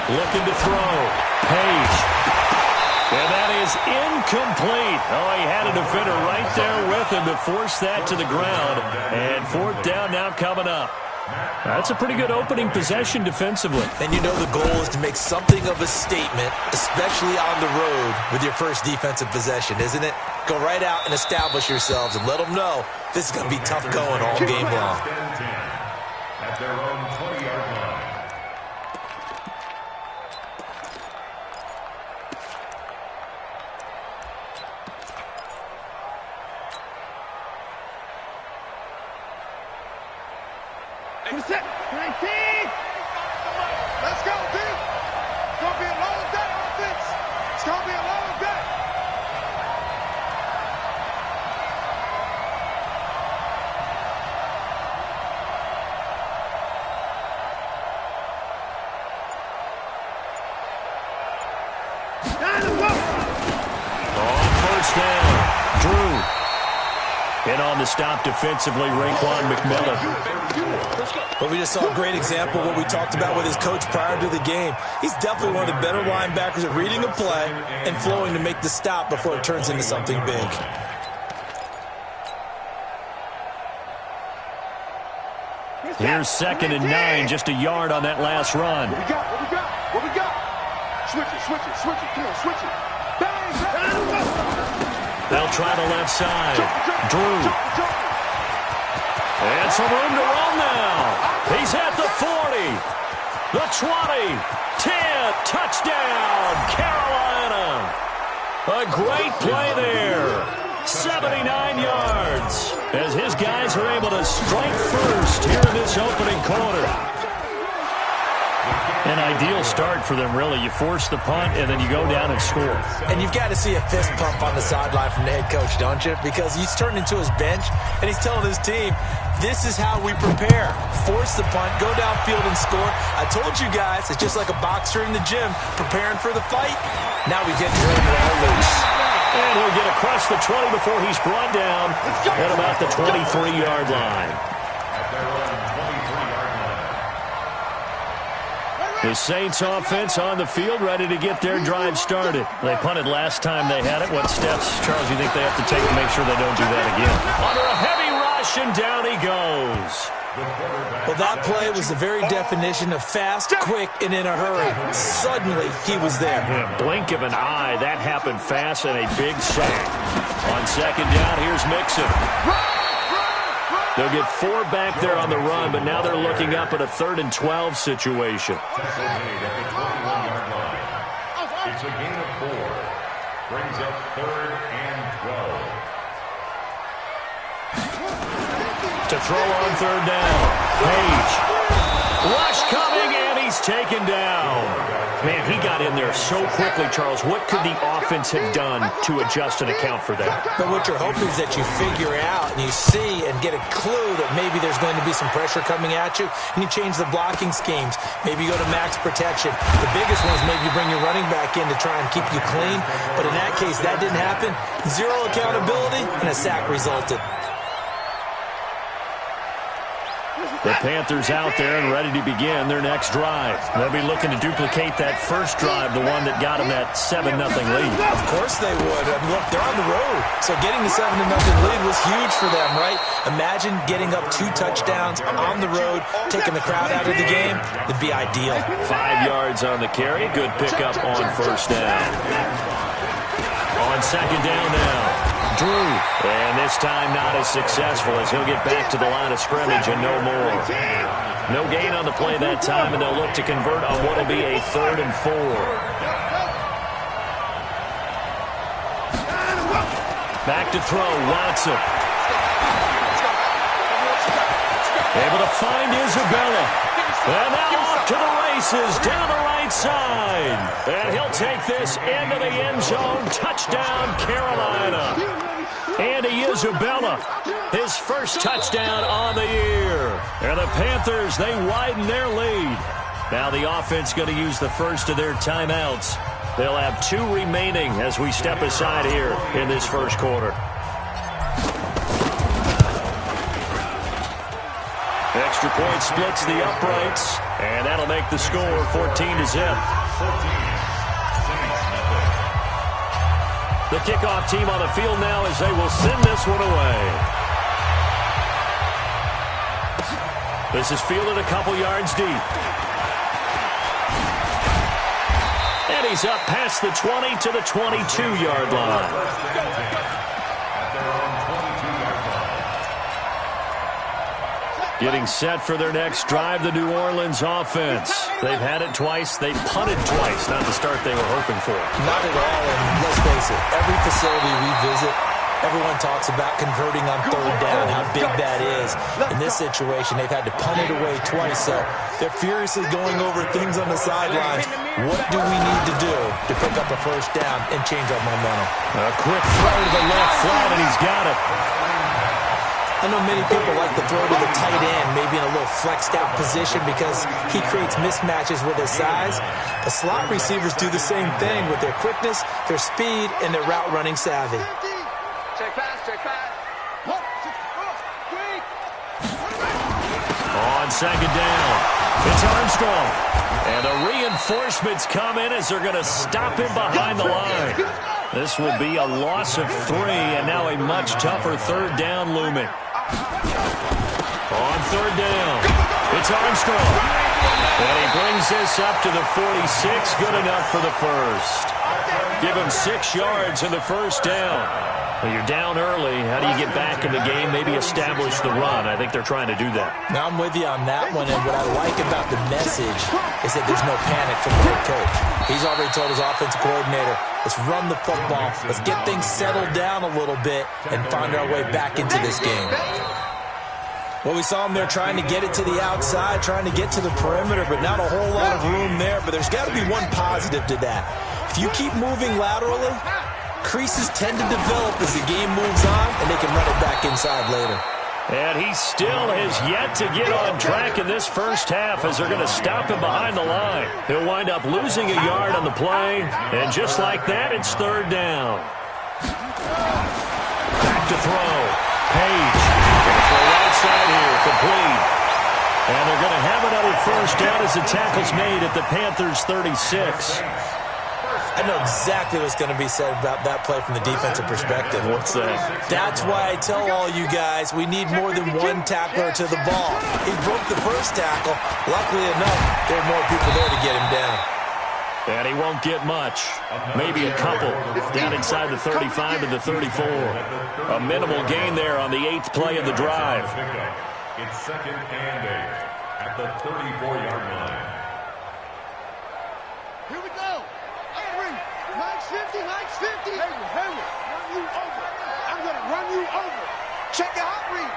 Looking to throw. Page. And that is incomplete. Oh, he had a defender right there with him to force that to the ground. And fourth down now coming up. That's a pretty good opening possession defensively. And you know the goal is to make something of a statement, especially on the road with your first defensive possession, isn't it? Go right out and establish yourselves and let them know this is going to be tough going all game long. At their own 20-yard line. Set. 19. Let's go, D. It's going to be a long day, offense. It's going to be a long day. On first down, Drew. And on the stop defensively, Raekwon McMillan. But we just saw a great example of what we talked about with his coach prior to the game. He's definitely one of the better linebackers at reading a play and flowing to make the stop before it turns into something big. Here's 2nd and 9, just a yard on that last run. What we got? What we got? What we got? Switch it, switch it, switch it. Come on, switch it. Bang! They'll try the left side. Drew. And some room to run now. He's at the 40. The 20. 10. Touchdown, Carolina. A great play there. 79 yards. As his guys are able to strike first here in this opening quarter. An ideal start for them, really. You force the punt, and then you go down and score. And you've got to see a fist pump on the sideline from the head coach, don't you? Because he's turned into his bench, and he's telling his team, this is how we prepare. Force the punt, go downfield and score. I told you guys, it's just like a boxer in the gym preparing for the fight. Now we get Jordan all loose. And he'll get across the 20 before he's brought down at about the 23-yard line. The Saints offense on the field, ready to get their drive started. They punted last time they had it. What steps, Charles, you think they have to take to make sure they don't do that again? Under a heavy rush, and down he goes. Well, that play was the very definition of fast, quick, and in a hurry. Suddenly, he was there. In a blink of an eye, that happened fast and a big sack. On 2nd down, here's Mixon. They'll get 4 back there on the run, but now they're looking up at a 3rd and 12 situation. It's a gain of 4. Brings up 3rd and 12. To throw on 3rd down. Page. Rush coming, and he's taken down. Man, he got in there so quickly, Charles. What could the offense have done to adjust and account for that? But what you're hoping is that you figure out and you see and get a clue that maybe there's going to be some pressure coming at you, and you change the blocking schemes. Maybe you go to max protection. The biggest one is maybe you bring your running back in to try and keep you clean. But in that case, that didn't happen. 0 accountability, and a sack resulted. The Panthers out there and ready to begin their next drive. They'll be looking to duplicate that first drive, the one that got them that 7-0 lead. Of course they would. I mean, look, they're on the road. So getting the 7-0 lead was huge for them, right? Imagine getting up 2 touchdowns on the road, taking the crowd out of the game. It'd be ideal. 5 yards on the carry. Good pickup on first down. On 2nd down now. Drew, and this time not as successful as he'll get back to the line of scrimmage and no more. No gain on the play that time, and they'll look to convert on what will be a 3rd and 4. Back to throw, Watson. Able to find Isabella. And now off to the races, down the right side. And he'll take this into the end zone. Touchdown, Carolina. Andy Isabella, his first touchdown on the year. And the Panthers, they widen their lead. Now the offense going to use the first of their timeouts. They'll have 2 remaining as we step aside here in this first quarter. Extra extra point splits the uprights, and that'll make the score 14-0. The kickoff team on the field now as they will send this one away. This is fielded a couple yards deep. And he's up past the 20 to the 22-yard line. Getting set for their next drive, the New Orleans offense. They've had it twice. They've punted twice. Not the start they were hoping for. Not at all, and let's face it, every facility we visit, everyone talks about converting on third down, how big that is. In this situation, they've had to punt it away twice, so they're furiously going over things on the sidelines. What do we need to do to pick up a first down and change our momentum? A quick throw to the left flat, and he's got it. I know many people like to throw to the tight end, maybe in a little flexed out position because he creates mismatches with his size. The slot receivers do the same thing with their quickness, their speed, and their route running savvy. Check pass, check pass. On second down, it's Armstrong. And the reinforcements come in as they're going to stop him behind the line. This will be a loss of 3, and now a much tougher third down looming. On third down, it's Armstrong. And he brings this up to the 46, good enough for the first. Give him 6 yards in the first down. Well, you're down early. How do you get back in the game? Maybe establish the run. I think they're trying to do that. Now I'm with you on that one, and what I like about the message is that there's no panic from the head coach. He's already told his offensive coordinator, let's run the football, let's get things settled down a little bit, and find our way back into this game. Well, we saw him there trying to get it to the outside, trying to get to the perimeter, but not a whole lot of room there. But there's got to be one positive to that. If you keep moving laterally, creases tend to develop as the game moves on, and they can run it back inside later. And he still has yet to get on track in this first half as they're going to stop him behind the line. He'll wind up losing a yard on the play, and just like that, it's third down. Back to throw. Page. Going for a right side here, complete. And they're going to have another first down as the tackle's made at the Panthers' 36. I know exactly what's going to be said about that play from the defensive perspective. What's that? That's why I tell all you guys we need more than one tackler to the ball. He broke the first tackle. Luckily enough, there are more people there to get him down. And he won't get much. Maybe a couple. Down inside the 35 and the 34. A minimal gain there on the 8th play of the drive. It's second and 8 at the 34-yard line. Here we go. Max 50, Max 50. Run you over. I'm going to run you over. Check your hot read.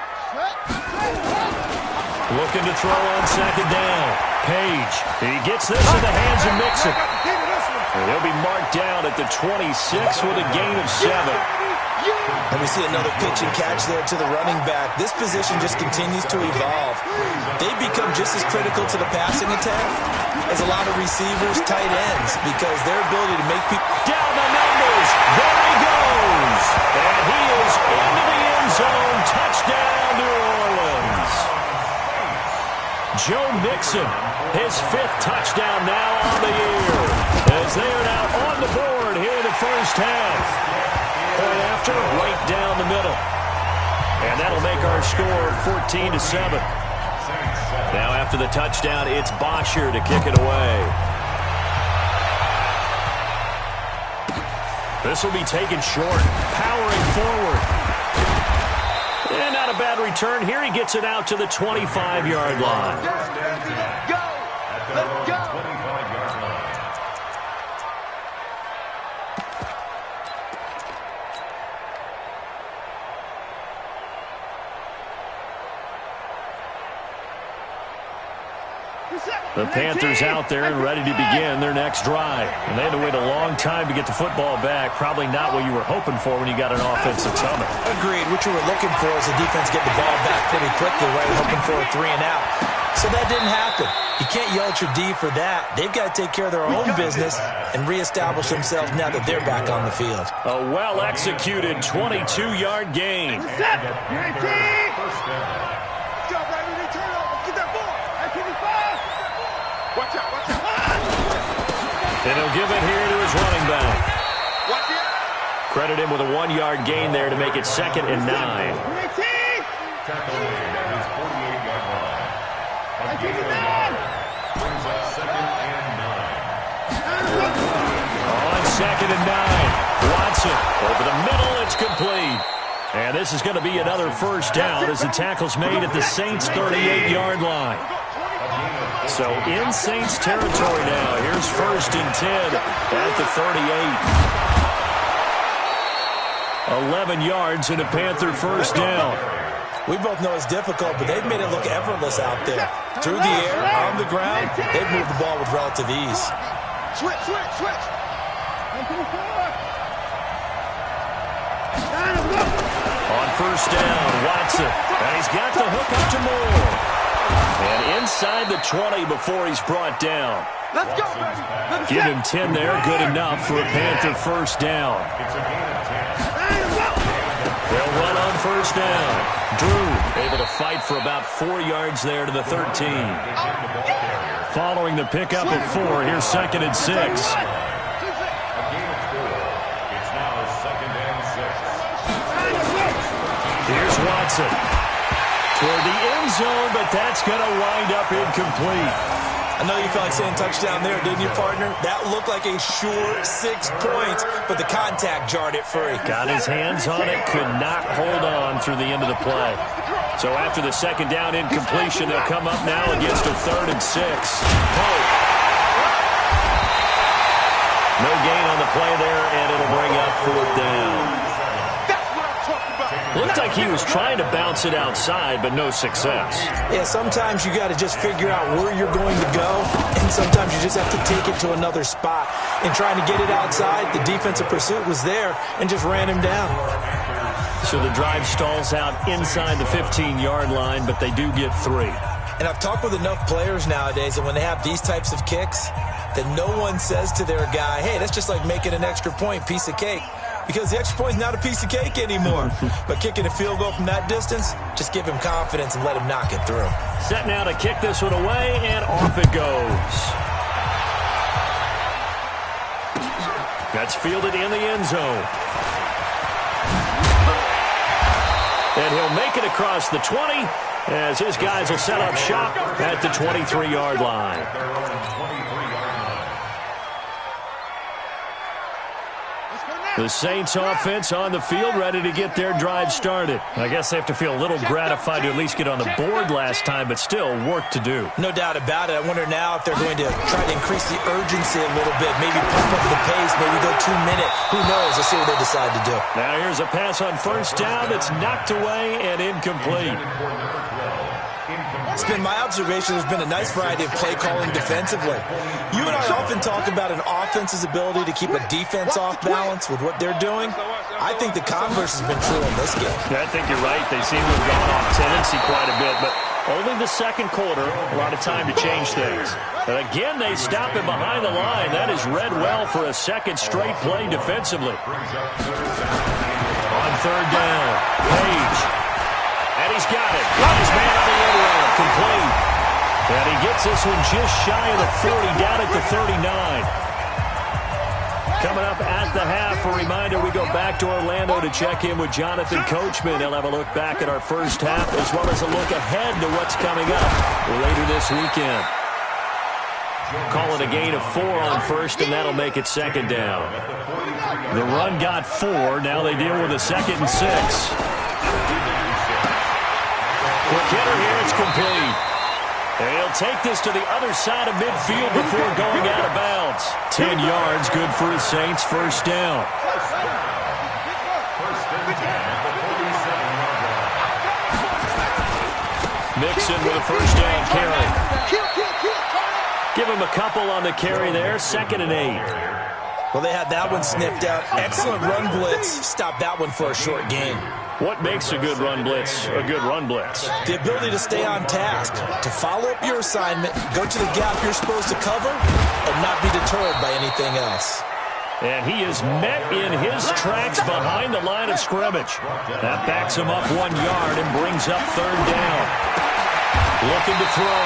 Looking to throw on second down. Page. He gets this in the hands of Mixon. And he'll be marked down at the 26 with a gain of 7. And we see another pitch and catch there to the running back. This position just continues to evolve. They become just as critical to the passing attack as a lot of receivers, tight ends, because their ability to make people... Down the numbers. There he goes. And he is into the end zone. Touchdown, New Orleans. Joe Mixon, his 5th touchdown now on the year, as they are now on the board here in the first half. Point after, right down the middle. And that'll make our score 14-7. Now after the touchdown, it's Bosher to kick it away. This will be taken short, powering forward. And not a bad return here. He gets it out to the 25-yard line. Go! Let's go! The Panthers out there and ready to begin their next drive. And they had to wait a long time to get the football back. Probably not what you were hoping for when you got an offensive summit. Agreed. What you were looking for is the defense get the ball back pretty quickly, right? Hoping for a 3 and out. So that didn't happen. You can't yell at your D for that. They've got to take care of their own business and reestablish themselves now that they're back on the field. A well-executed 22-yard gain. Get that And he'll give it here to his running back. Credit him with a 1-yard gain there to make it 2nd and 9. Tackle made at his 48-yard line. A gain of 9 brings up 2nd and 9. On 2nd and 9, Watson over the middle. It's complete. And this is going to be another first down as the tackle's made at the Saints' 38-yard line. So in Saints territory now. Here's 1st and 10 at the 38. 11 yards and a Panther first down. We both know it's difficult, but they've made it look effortless out there. Through the air, on the ground, they've moved the ball with relative ease. Switch. On first down, Watson. And he's got the hook up to Moore. And inside the 20 before he's brought down. Let's go, baby. Give him 10 there. Good enough for a Panther first down. It's a gain of 10. They'll run on first down. Drew able to fight for about 4 yards there to the 13. Following the pickup of 4, here's 2nd and 6. A gain of 4. It's now 2nd and 6. Here's Watson. Toward the end zone, but that's going to wind up incomplete. I know you felt like saying touchdown there, didn't you, partner? That looked like a sure 6 points, but the contact jarred it free. Got his hands on it, could not hold on through the end of the play. So after the 2nd down incompletion, they'll come up now against a 3rd and 6. No gain on the play there, and it'll bring up 4th down. Looked like he was trying to bounce it outside, but no success. Yeah, sometimes you got to just figure out where you're going to go, and sometimes you just have to take it to another spot. And trying to get it outside, the defensive pursuit was there and just ran him down. So the drive stalls out inside the 15-yard line, but they do get 3. And I've talked with enough players nowadays, and when they have these types of kicks, that no one says to their guy, hey, that's just like making an extra point, piece of cake. Because the extra point is not a piece of cake anymore. But kicking a field goal from that distance, just give him confidence and let him knock it through. Set now to kick this one away, and off it goes. That's fielded in the end zone. And he'll make it across the 20 as his guys will set up shop at the 23-yard line. The Saints offense on the field, ready to get their drive started. I guess they have to feel a little gratified to at least get on the board last time, but still work to do. No doubt about it. I wonder now if they're going to try to increase the urgency a little bit, maybe pump up the pace, maybe go 2-minute. Who knows? Let's see what they decide to do. Now here's a pass on first down. It's knocked away and incomplete. It's been my observation there's been a nice variety of play calling defensively. You and I often talk about an offense's ability to keep a defense off balance with what they're doing. I think the converse has been true in this game. Yeah, I think you're right. They seem to have gone off tendency quite a bit, but only the second quarter, a lot of time to change things. But again, they stop it behind the line. That is read well for a second straight play defensively. On third down, Page. And he's got it. Got his man on the end round. Complete. And he gets this one just shy of the 40, down at the 39. Coming up at the half, a reminder, we go back to Orlando to check in with Jonathan Coachman. He'll have a look back at our first half, as well as a look ahead to what's coming up later this weekend. Call it a gain of 4 on first, and that'll make it second down. The run got 4. Now they deal with a 2nd and 6. Quick hitter here, it's complete. And he'll take this to the other side of midfield before going out of bounds. 10 yards, good for the Saints, first down. Mixon with a first down carry. Give him a couple on the carry there, 2nd and 8. Well, they had that one sniffed out. Excellent run blitz. Stop that one for a short gain. What makes a good run blitz a good run blitz? The ability to stay on task, to follow up your assignment, go to the gap you're supposed to cover, and not be deterred by anything else. And he is met in his tracks behind the line of scrimmage. That backs him up 1 yard and brings up third down. Looking to throw.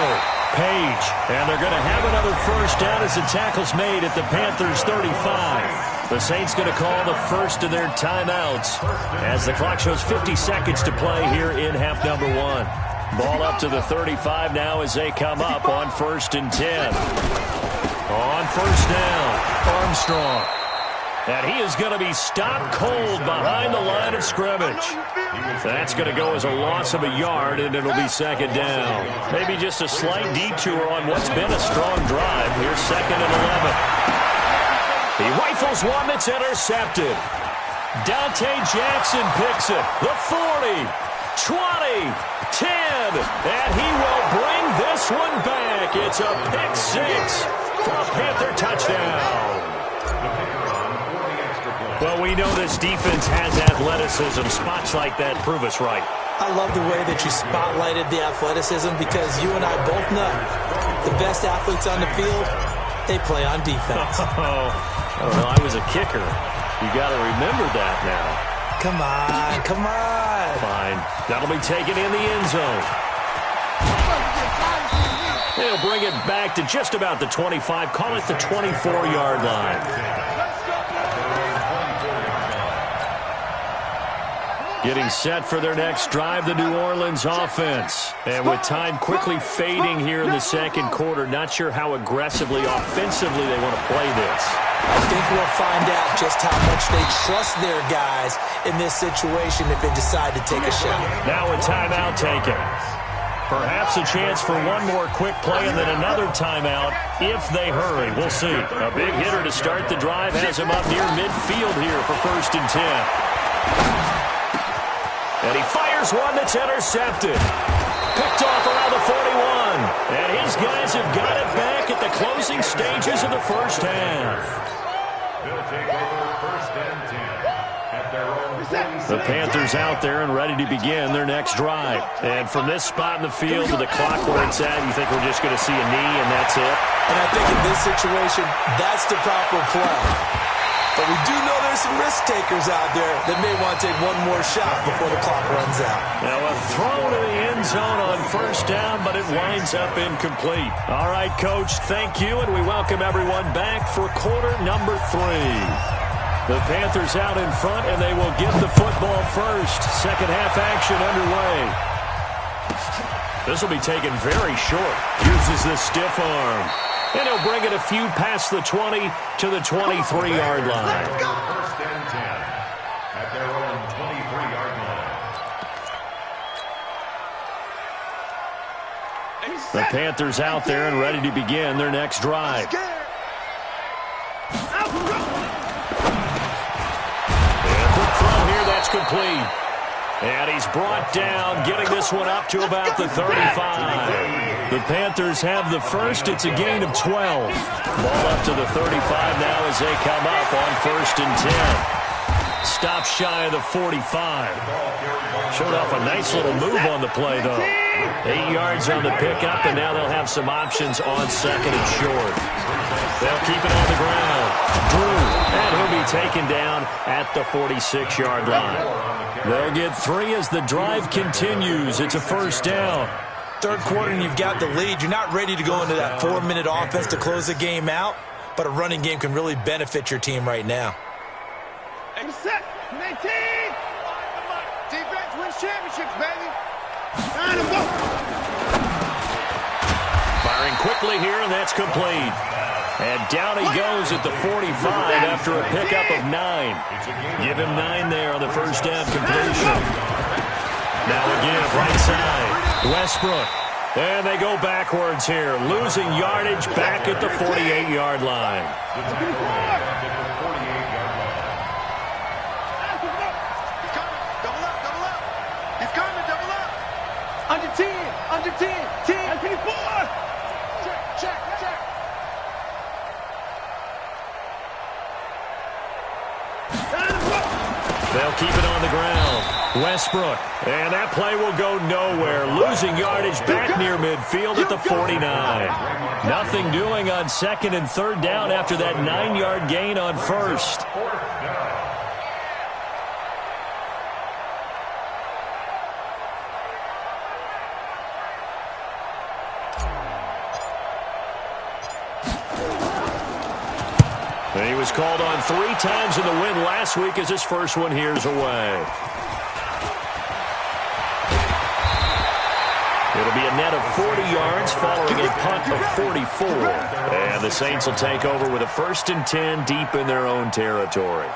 page. And they're going to have another first down as the tackle's made at the Panthers' 35. The Saints going to call the first of their timeouts as the clock shows 50 seconds to play here in half number 1. Ball up to the 35 now as they come up on 1st and 10. On first down, Armstrong. And he is going to be stopped cold behind the line of scrimmage. That's going to go as a loss of a yard, and it'll be 2nd down. Maybe just a slight detour on what's been a strong drive. Here's 2nd and 11. He rifles one that's intercepted. Dante Jackson picks it. The 40, 20, 10, and he will bring this one back. It's a pick 6 for a Panther touchdown. Well, we know this defense has athleticism. Spots like that prove us right. I love the way that you spotlighted the athleticism because you and I both know the best athletes on the field, they play on defense. I don't know. I was a kicker. You got to remember that now. Come on, come on. Fine. That'll be taken in the end zone. They'll bring it back to just about the 25. Call it the 24-yard line. Getting set for their next drive, the New Orleans offense. And with time quickly fading here in the second quarter, not sure how aggressively, offensively they want to play this. I think we'll find out just how much they trust their guys in this situation if they decide to take a shot. Now a timeout taken. Perhaps a chance for one more quick play and then another timeout if they hurry. We'll see. A big hitter to start the drive has him up near midfield here for 1st and 10. And he fires one that's intercepted. Picked off around the 41. And his guys have got it back at the closing stages of the first half. They'll take over 1st and 10 at their own 46. The Panthers out there and ready to begin their next drive. And from this spot in the field to the clock where it's at, you think we're just going to see a knee and that's it? And I think in this situation, that's the proper play. But we do know there's some risk takers out there that may want to take one more shot before the clock runs out. Now a throw to the end zone on 1st down, but it winds up incomplete. All right, Coach, thank you, and we welcome everyone back for quarter number 3. The Panthers out in front, and they will get the football first. Second half action underway. This will be taken very short. Uses the stiff arm. And he'll bring it a few past the 20 to the 23-yard line. 1st and 10 at their own 23-yard line. The Panthers out there and ready to begin their next drive. And quick throw here, that's complete. And he's brought down, getting this one up to about the 35. The Panthers have the first. It's a gain of 12. Ball up to the 35 now as they come up on 1st and 10. Stop shy of the 45. Showed off a nice little move on the play, though. 8 yards on the pickup, and now they'll have some options on 2nd and short. They'll keep it on the ground. Drew, and he'll be taken down at the 46-yard line. They'll get 3 as the drive continues. It's a 1st down. Third quarter and you've got the lead. You're not ready to go into that 4-minute offense to close the game out, but a running game can really benefit your team right now. Set. 19. Defense wins championships, baby. Firing quickly here, and that's complete. And down he goes at the 45 after a pickup of 9. Give him 9 there on the first down completion. Now again, right side, Westbrook. And they go backwards here, losing yardage back at the 48-yard line. He's coming, double up. Under 10, 10, 24. Check. They'll keep it on the ground. Westbrook. And that play will go nowhere. Losing yardage back near midfield at the 49. Nothing doing on 2nd and 3rd down after that 9-yard gain on 1st. And he was called on 3 times in the win last week as his first one here's away. It'll be a net of 40 yards following a punt of 44. And the Saints will take over with a 1st and 10 deep in their own territory.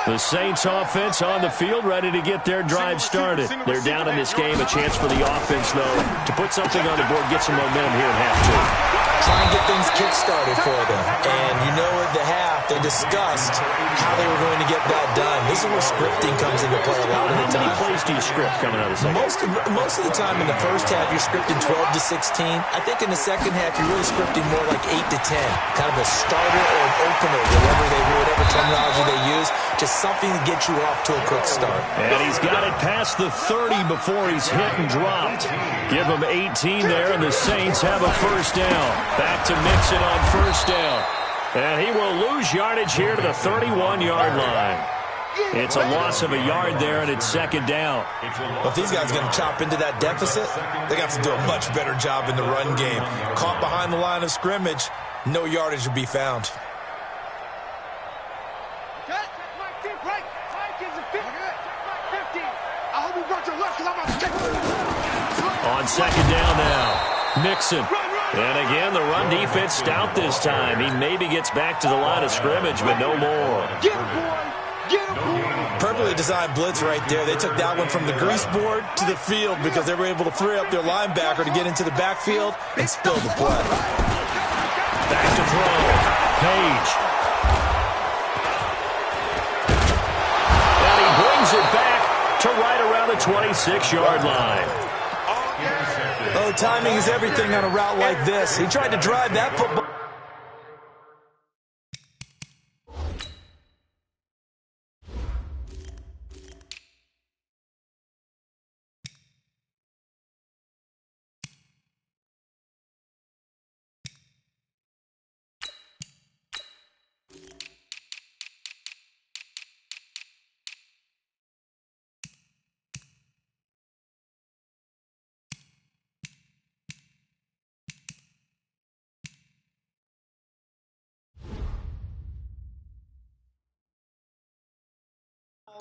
The Saints offense on the field, ready to get their drive started. They're down in this game. A chance for the offense, though, to put something on the board, get some momentum here in half 2. Try and get things kick-started for them. And you know at the half, they discussed how they were going to get that done. This is where scripting comes into play a lot of the time. How many plays do you script coming out of the second? Most of the time in the first half, you're scripting 12 to 16. I think in the second half, you're really scripting more like 8 to 10. Kind of a starter or an opener, whatever terminology they use. Just something to get you off to a quick start. And he's got it past the 30 before he's hit and dropped. Give him 18 there, and the Saints have a first down. Back to Mixon on first down. And he will lose yardage here to the 31-yard line. It's a loss of a yard there, and it's second down. Well, if these guys are going to chop into that deficit, they have to do a much better job in the run game. Caught behind the line of scrimmage, no yardage will be found. On second down now, Mixon. And again, the run defense stout this time. He maybe gets back to the line of scrimmage, but no more. Perfectly designed blitz right there. They took that one from the grease board to the field because they were able to free up their linebacker to get into the backfield and spill the play. Back to throw. Page. And he brings it back to right around the 26-yard line. Oh, timing is everything on a route like this. He tried to drive that football.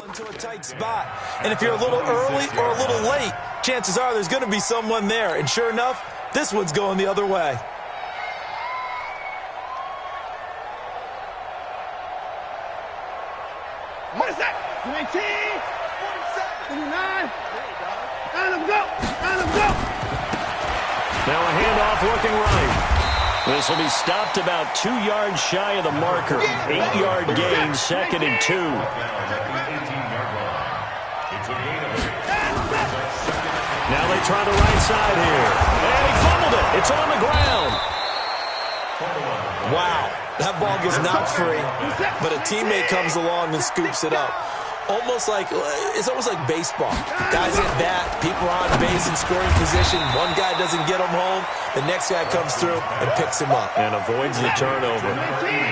Into a tight spot. And if you're a little early or a little late, chances are there's going to be someone there. And sure enough, this one's going the other way. What is that? 19, 47, 29. Let him go. Let him go. Now a handoff looking right. This will be stopped about 2 yards shy of the marker. 8-yard gain, 2nd and 2. Now they try the right side here. And he fumbled it. It's on the ground. Wow. That ball gets knocked free, but a teammate comes along and scoops it up. It's almost like baseball. Guys at bat, people are on base in scoring position. One guy doesn't get him home. The next guy comes through and picks him up. And avoids the turnover.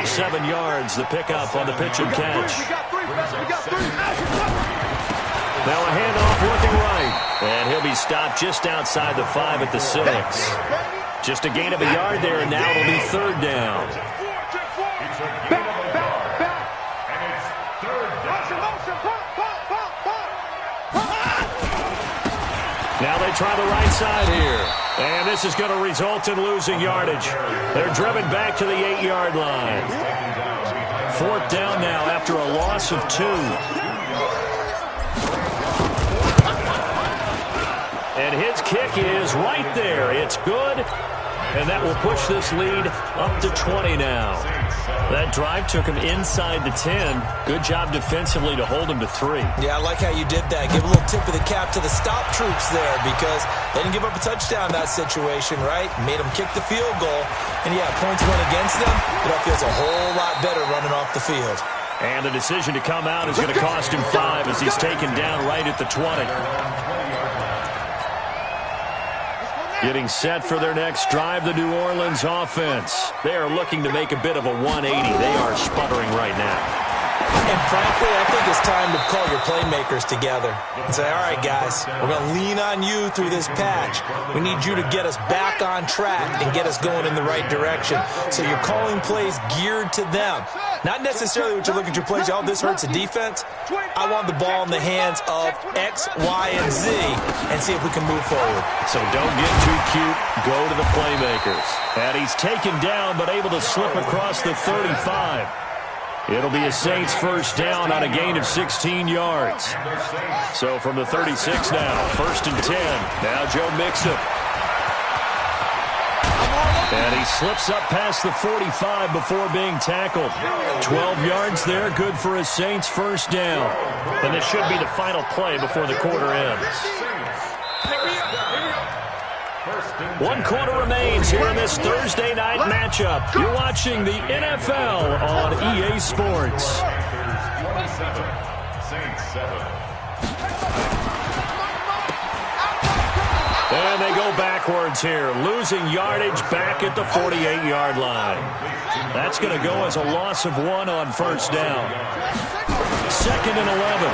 7 yards, the pickup on the pitch and catch. Now a handoff looking right. And he'll be stopped just outside the 5 at the 6. Just a gain of a yard there, and now it'll be 3rd down. Now they try the right side here. And this is going to result in losing yardage. They're driven back to the 8-yard line. 4th down now after a loss of 2. And his kick is right there. It's good. And that will push this lead up to 20 now. That drive took him inside the 10. Good job defensively to hold him to 3. Yeah, I like how you did that. Give a little tip of the cap to the stop troops there because they didn't give up a touchdown in that situation, right? Made them kick the field goal. And, yeah, points went against them, but that feels a whole lot better running off the field. And the decision to come out is going to cost him 5 as he's taken down right at the 20. Getting set for their next drive, the New Orleans offense. They are looking to make a bit of a 180. They are sputtering right now. And frankly, I think it's time to call your playmakers together and say, all right, guys, we're going to lean on you through this patch. We need you to get us back on track and get us going in the right direction. So you're calling plays geared to them. Not necessarily what you look at your plays, oh, this hurts the defense. I want the ball in the hands of X, Y, and Z and see if we can move forward. So don't get too cute. Go to the playmakers. And he's taken down but able to slip across the 35. It'll be a Saints first down on a gain of 16 yards. So from the 36 now, 1st and 10. Now Joe Mixon. And he slips up past the 45 before being tackled. 12 yards there, good for a Saints first down. And this should be the final play before the quarter ends. 1 quarter remains here in this Thursday night matchup. You're watching the NFL on EA Sports. And they go backwards here, losing yardage back at the 48-yard line. That's going to go as a loss of 1 on first down. 2nd and 11.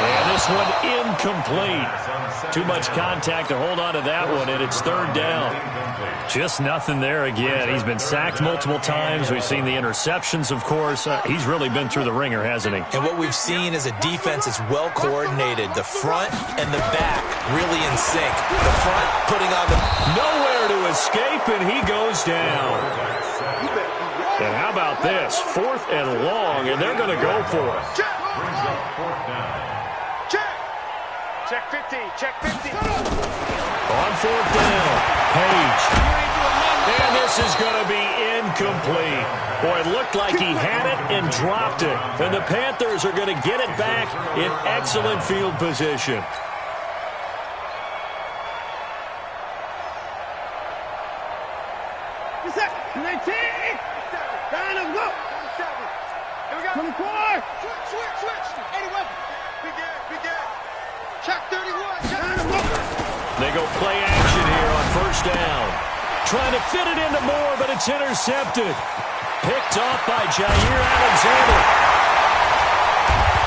And this one incomplete. Too much contact to hold on to that one, and it's 3rd down. Just nothing there again. He's been sacked multiple times. We've seen the interceptions, of course. He's really been through the ringer, hasn't he? And what we've seen is a defense that's well coordinated. The front and the back really in sync. The front putting on the... Nowhere to escape, and he goes down. And how about this? 4th and long, and they're going to go for it. Check 50, check 50. On 4th down, Page. And this is going to be incomplete. Boy, it looked like he had it and dropped it. And the Panthers are going to get it back in excellent field position. What's that? 19. Down and go. 27. Here we go. 24. Switch. 81. Begin. Check 31. They go play action here on first down. Trying to fit it into Moore, but it's intercepted. Picked off by Jair Alexander.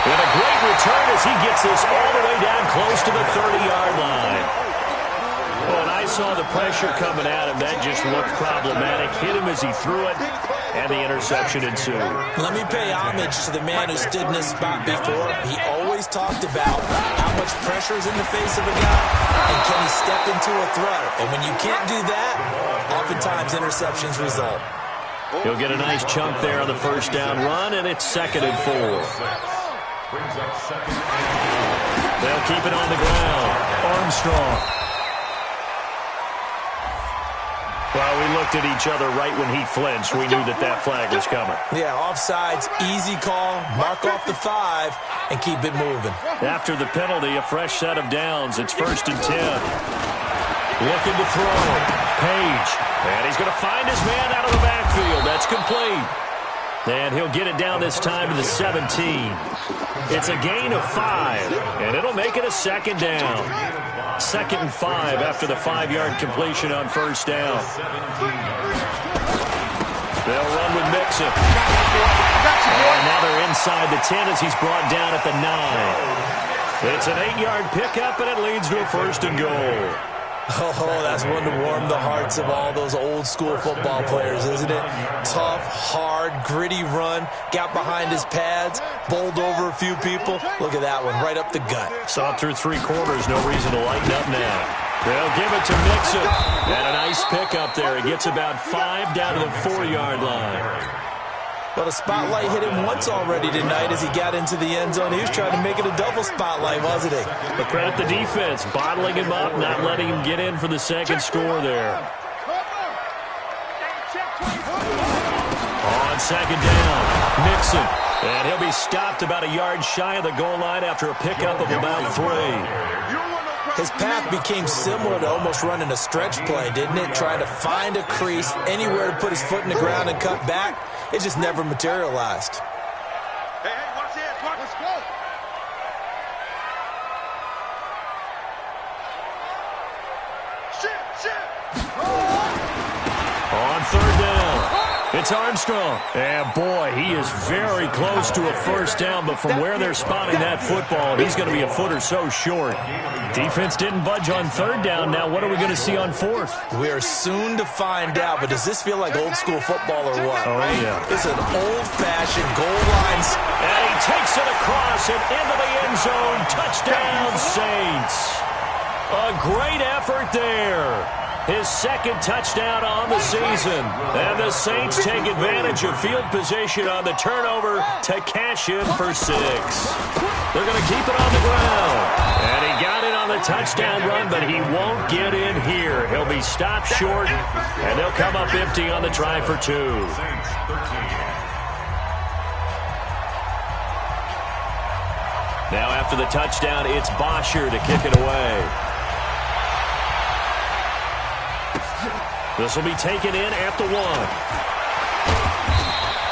And a great return as he gets this all the way down close to the 30-yard line. Oh, and I saw the pressure coming at him. That just looked problematic. Hit him as he threw it, and the interception ensued. Let me pay homage to the man who stood in this spot before. He always talked about how much pressure is in the face of a guy, and can he step into a throw. And when you can't do that, oftentimes interceptions result. He'll get a nice chunk there on the first down run, and it's 2nd and 4. They'll keep it on the ground. Armstrong. Well, we looked at each other right when he flinched. We knew that flag was coming. Yeah, offsides, easy call, mark off the 5, and keep it moving. After the penalty, a fresh set of downs. It's 1st and 10. Looking to throw. Page. And he's going to find his man out of the backfield. That's complete. And he'll get it down this time to the 17. It's a gain of 5, and it'll make it a 2nd down. 2nd and 5 after the 5-yard completion on first down. They'll run with Mixon. And now they're inside the 10 as he's brought down at the 9. It's an 8-yard pickup, and it leads to a 1st and goal. Oh, that's one to warm the hearts of all those old-school football players, isn't it? Tough, hard, gritty run, got behind his pads, bowled over a few people. Look at that one, right up the gut. Saw it through 3 quarters, no reason to lighten up now. They'll give it to Mixon. And a nice pickup there. He gets about 5 down to the 4-yard line. But a spotlight hit him once already tonight as he got into the end zone. He was trying to make it a double spotlight, wasn't he? But credit the defense, bottling him up, not letting him get in for the 2nd score there. On 2nd down, Mixon. And he'll be stopped about a yard shy of the goal line after a pickup of about 3. His path became similar to almost running a stretch play, didn't it? Trying to find a crease, anywhere to put his foot in the ground and cut back. It just never materialized. Hey, watch this. Let's go. Shit. On 3rd down, It's Armstrong. And boy, he is very close to a first down, but from where they're spotting that football, he's going to be a foot or so short. Defense didn't budge on third down. Now what are we going to see on fourth? We are soon to find out, but does this feel like old school football or what? Oh, yeah. It's an old-fashioned goal lines. And he takes it across and into the end zone. Touchdown, Saints. A great effort there. His second touchdown on the season. And the Saints take advantage of field position on the turnover to cash in for 6. They're going to keep it on the ground. And he got it on the touchdown run, but he won't get in here. He'll be stopped short, and they'll come up empty on the try for 2. Now after the touchdown, it's Bosher to kick it away. This will be taken in at the 1.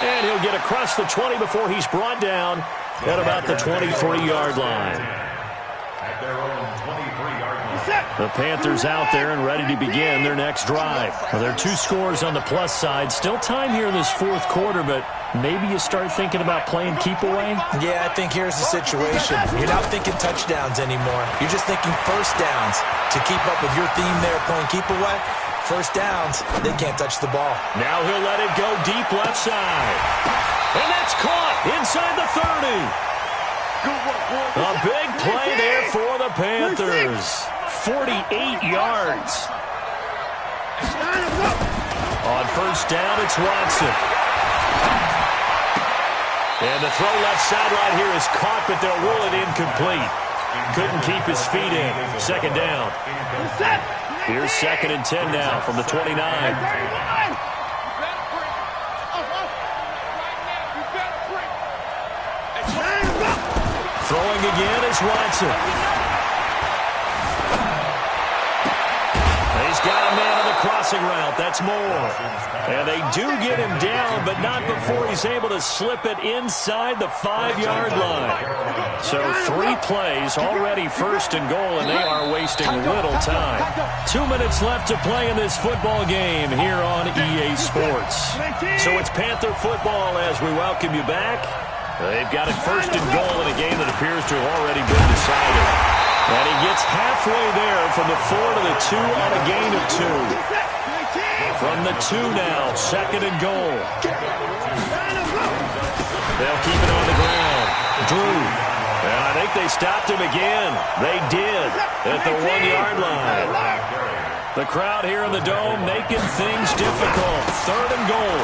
And he'll get across the 20 before he's brought down at about the 23-yard line. At their own 23-yard line. The Panthers out there and ready to begin their next drive. Well, there are 2 scores on the plus side. Still time here in this fourth quarter, but maybe you start thinking about playing keep away? Yeah, I think here's the situation. You're not thinking touchdowns anymore. You're just thinking first downs. To keep up with your theme there, playing keep away, first downs, they can't touch the ball. Now he'll let it go deep left side. And that's caught inside the 30. A big play there for the Panthers. 48 yards. On first down, it's Watson. And the throw left sideline here is caught, but they'll rule it incomplete. Couldn't keep his feet in. Second down. Here's 2nd and 10 now from the 29. Throwing again is Watson. He's got a man on the crossing route. That's Moore. And they do get him down, but not before he's able to slip it inside the 5-yard line. So 3 plays, already first and goal, and they are wasting little time. 2 minutes left to play in this football game here on EA Sports. So it's Panther football as we welcome you back. They've got it first and goal in a game that appears to have already been decided. And he gets halfway there from the 4 to the 2 on a gain of 2. From the 2 now, 2nd and goal. They'll keep it on the ground. Drew. And I think they stopped him again. They did at the 1-yard line. The crowd here in the Dome making things difficult. 3rd and goal.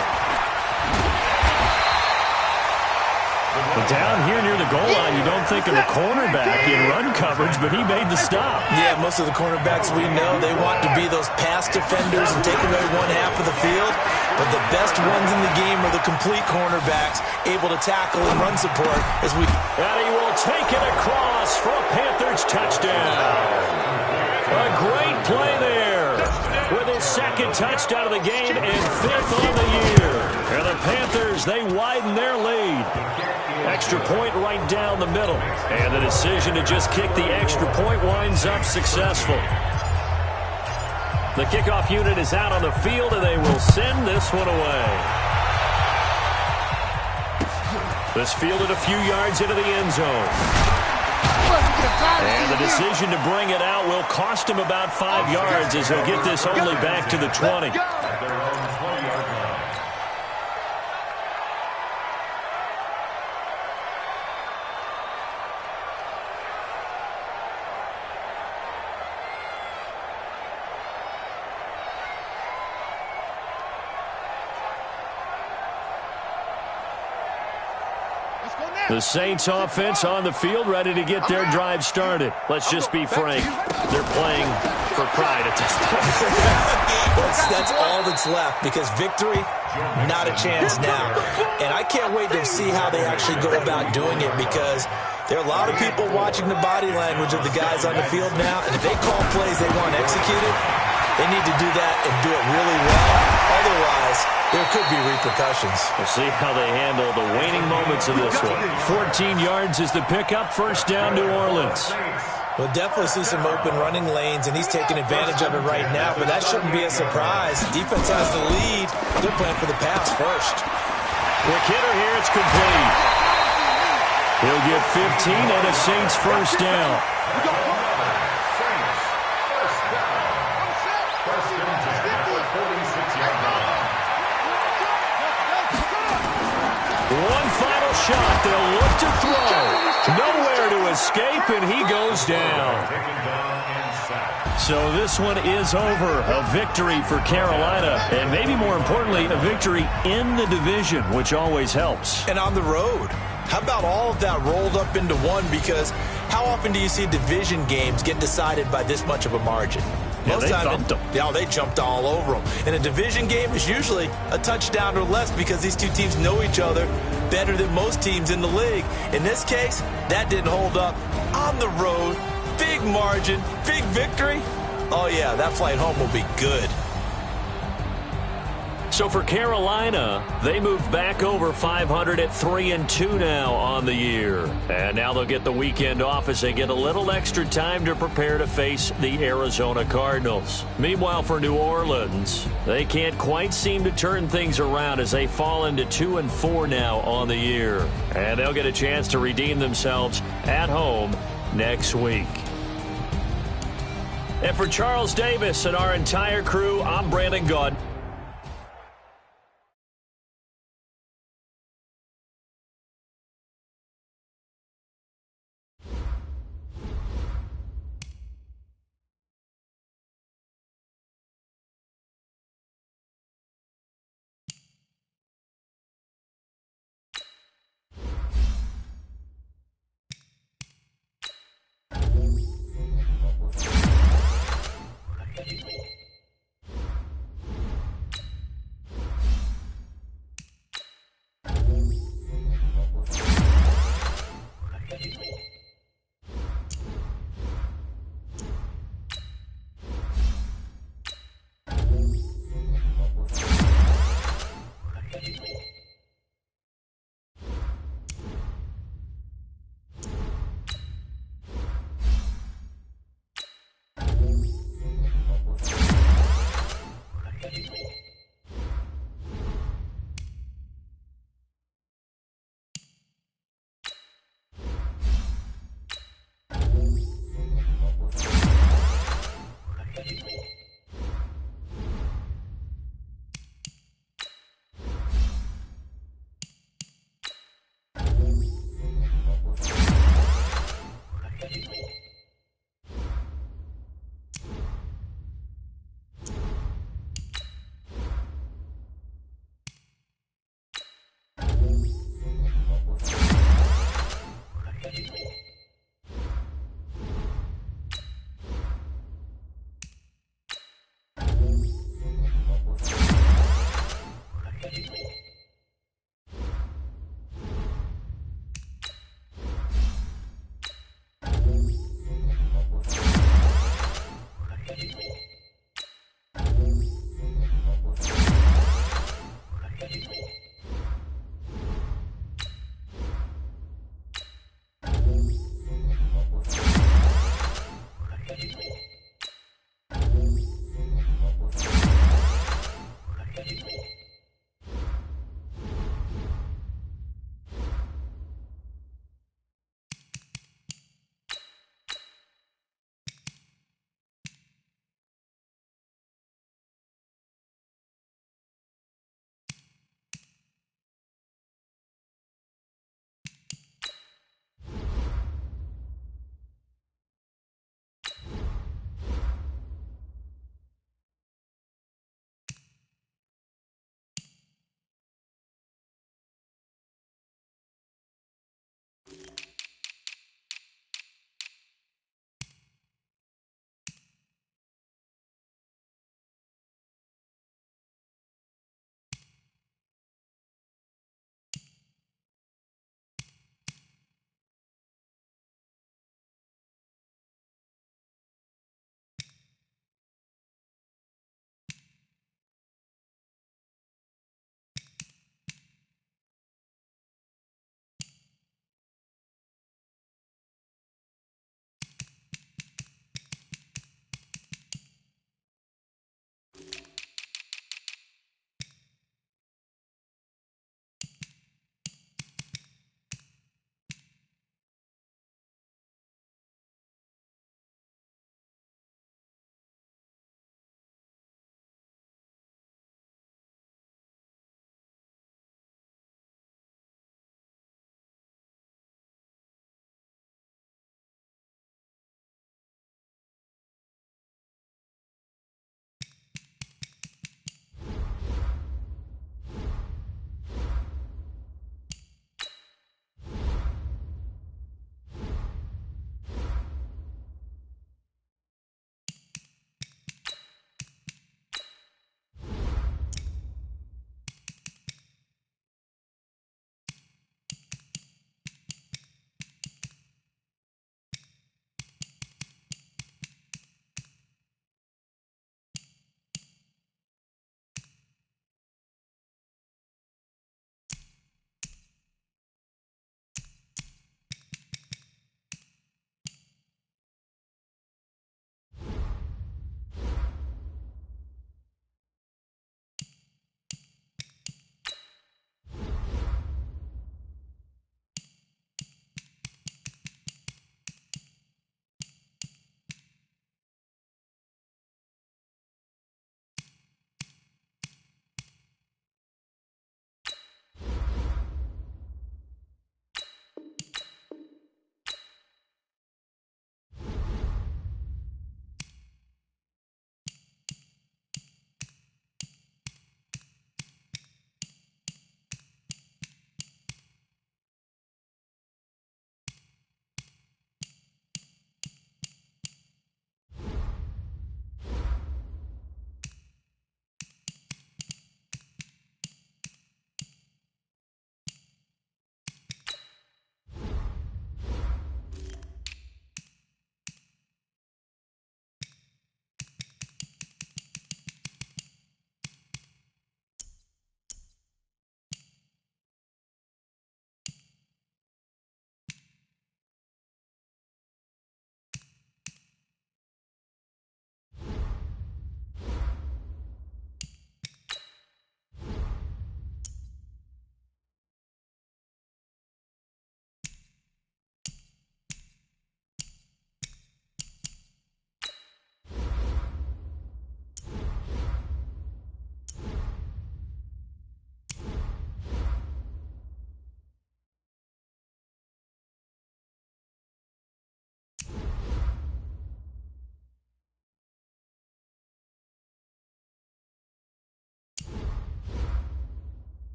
But down here near the goal line, you don't think of the cornerback in run coverage, but he made the stop. Yeah, most of the cornerbacks we know, they want to be those pass defenders and take away one half of the field. But the best ones in the game are the complete cornerbacks, able to tackle and run support. And he will take it across for a Panthers touchdown. A great play there with his 2nd touchdown of the game and 5th on the year. And the Panthers, they widen their lead. Extra point right down the middle. And the decision to just kick the extra point winds up successful. The kickoff unit is out on the field, and they will send this one away. This fielded a few yards into the end zone. And the decision to bring it out will cost him about 5 yards as he'll get this only back to the 20. The Saints offense on the field, ready to get their drive started. Let's just be frank. They're playing for pride at this point. That's all that's left, because victory, not a chance now. And I can't wait to see how they actually go about doing it, because there are a lot of people watching the body language of the guys on the field now, and if they call plays they want executed, they need to do that and do it really well. Otherwise, there could be repercussions. We'll see how they handle the waning moments of this one. 14 yards is the pickup. First down, New Orleans. We'll definitely see some open running lanes, and he's taking advantage of it right now, but that shouldn't be a surprise. Defense has the lead. They're playing for the pass first. Quick hitter here, it's complete. He'll get 15 and a Saints first down. One final shot. They'll look to throw. Nowhere to escape, and he goes down. So this one is over. A victory for Carolina, and maybe more importantly, a victory in the division, which always helps. And on the road. How about all of that rolled up into one? Because how often do you see division games get decided by this much of a margin? Yeah, they thumped them. Yeah, they jumped all over them. And a division game is usually a touchdown or less because these two teams know each other better than most teams in the league. In this case, that didn't hold up. On the road, big margin, big victory. Oh, yeah, that flight home will be good. So for Carolina, they move back over 500 at 3-2 now on the year. And now they'll get the weekend off as they get a little extra time to prepare to face the Arizona Cardinals. Meanwhile, for New Orleans, they can't quite seem to turn things around as they fall into 2-4 now on the year. And they'll get a chance to redeem themselves at home next week. And for Charles Davis and our entire crew, I'm Brandon Gaudin.